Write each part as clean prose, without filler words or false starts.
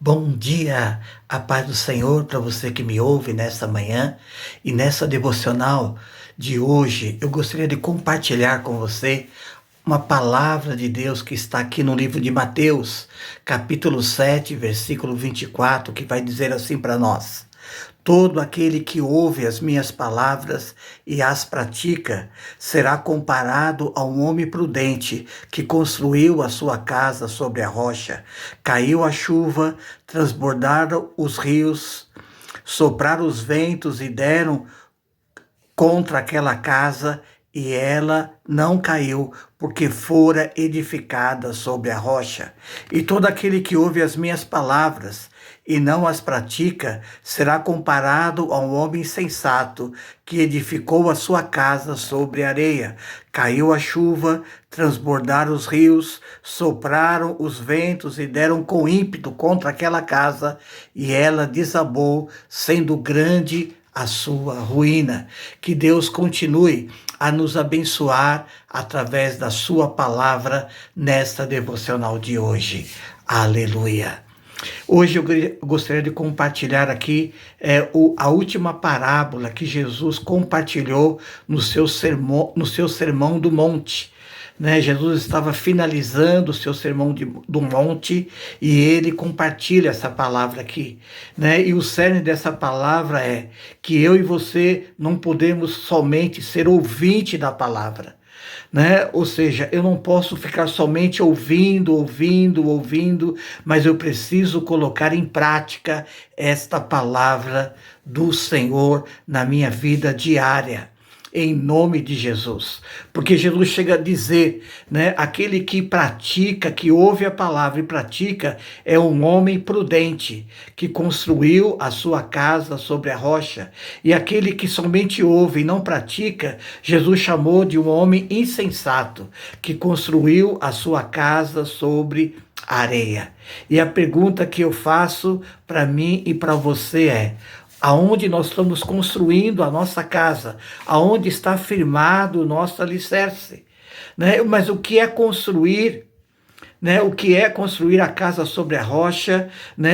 Bom dia, a paz do Senhor para você que me ouve nesta manhã e nessa devocional de hoje. Eu gostaria de compartilhar com você uma palavra de Deus que está aqui no livro de Mateus, capítulo 7, versículo 24, que vai dizer assim para nós: todo aquele que ouve as minhas palavras e as pratica será comparado a um homem prudente que construiu a sua casa sobre a rocha. Caiu a chuva, transbordaram os rios, sopraram os ventos e deram contra aquela casa, e ela não caiu, porque fora edificada sobre a rocha. E todo aquele que ouve as minhas palavras e não as pratica será comparado a um homem insensato que edificou a sua casa sobre areia. Caiu a chuva, transbordaram os rios, sopraram os ventos e deram com ímpeto contra aquela casa, e ela desabou, sendo grande a sua ruína. Que Deus continue a nos abençoar através da sua palavra nesta devocional de hoje. Aleluia. Hoje eu gostaria de compartilhar aqui a última parábola que Jesus compartilhou no seu sermão do monte. Jesus estava finalizando o seu sermão do monte e ele compartilha essa palavra aqui. E o cerne dessa palavra é que eu e você não podemos somente ser ouvinte da palavra. Ou seja, eu não posso ficar somente ouvindo, mas eu preciso colocar em prática esta palavra do Senhor na minha vida diária, em nome de Jesus. Porque Jesus chega a dizer, aquele que pratica, que ouve a palavra e pratica, é um homem prudente, que construiu a sua casa sobre a rocha. E aquele que somente ouve e não pratica, Jesus chamou de um homem insensato, que construiu a sua casa sobre areia. E a pergunta que eu faço para mim e para você é: aonde nós estamos construindo a nossa casa? Aonde está firmado o nosso alicerce? Mas o que é construir? O que é construir a casa sobre a rocha?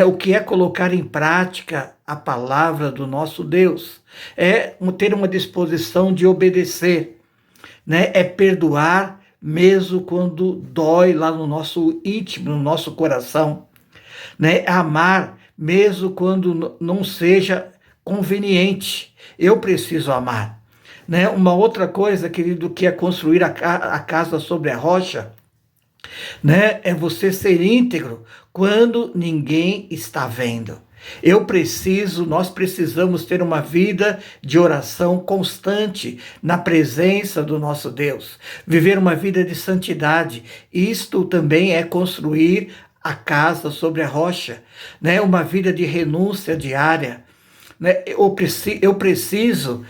O que é colocar em prática a palavra do nosso Deus? É ter uma disposição de obedecer, é perdoar mesmo quando dói lá no nosso íntimo, no nosso coração, é amar mesmo quando não seja conveniente. Eu preciso amar. Uma outra coisa, querido, que é construir a casa sobre a rocha, é você ser íntegro quando ninguém está vendo. Nós precisamos ter uma vida de oração constante na presença do nosso Deus. Viver uma vida de santidade. Isto também é construir a casa sobre a rocha, Uma vida de renúncia diária. Eu preciso,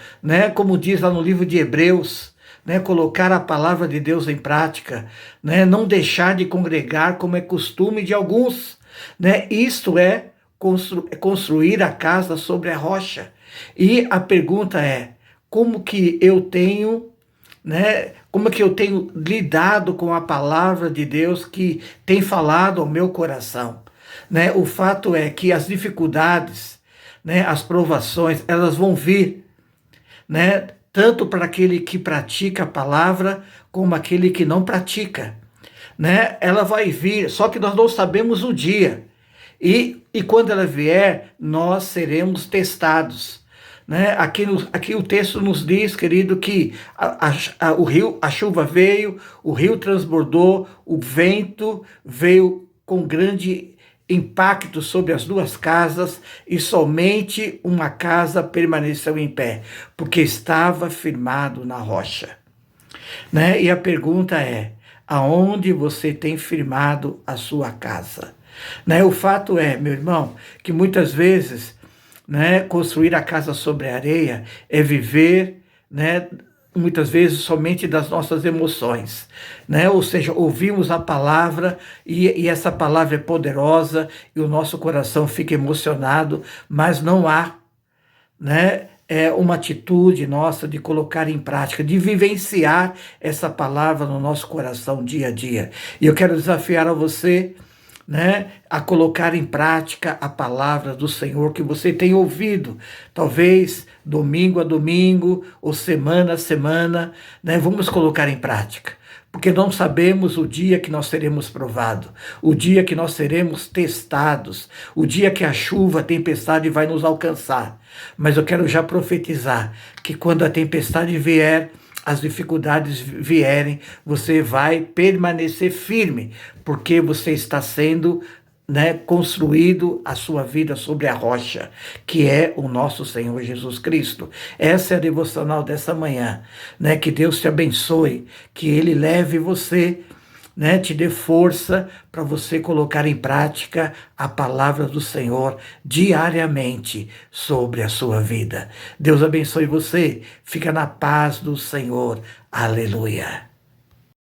como diz lá no livro de Hebreus, colocar a palavra de Deus em prática, não deixar de congregar como é costume de alguns. Isto é construir a casa sobre a rocha. E a pergunta é: como que eu tenho lidado com a palavra de Deus que tem falado ao meu coração? O fato é que as dificuldades, as provações, elas vão vir, tanto para aquele que pratica a palavra, como aquele que não pratica, Ela vai vir, só que nós não sabemos o dia, e quando ela vier, nós seremos testados, Aqui o texto nos diz, querido, que a chuva veio, o rio transbordou, o vento veio com grande impacto sobre as duas casas, e somente uma casa permaneceu em pé, porque estava firmado na rocha. E a pergunta é: aonde você tem firmado a sua casa? O fato é, meu irmão, que muitas vezes, construir a casa sobre a areia é viver, muitas vezes somente das nossas emoções, Ou seja, ouvimos a palavra e essa palavra é poderosa e o nosso coração fica emocionado, mas não há, é uma atitude nossa de colocar em prática, de vivenciar essa palavra no nosso coração dia a dia. E eu quero desafiar a você, né, a colocar em prática a palavra do Senhor que você tem ouvido, talvez domingo a domingo ou semana a semana, né, vamos colocar em prática. Porque não sabemos o dia que nós seremos provados, o dia que nós seremos testados, o dia que a chuva, a tempestade vai nos alcançar. Mas eu quero já profetizar que quando a tempestade vier, as dificuldades vierem, você vai permanecer firme, porque você está sendo, né, construído a sua vida sobre a rocha, que é o nosso Senhor Jesus Cristo. Essa é a devocional dessa manhã, né? Que Deus te abençoe, que Ele leve você, né, te dê força para você colocar em prática a palavra do Senhor diariamente sobre a sua vida. Deus abençoe você. Fica na paz do Senhor. Aleluia.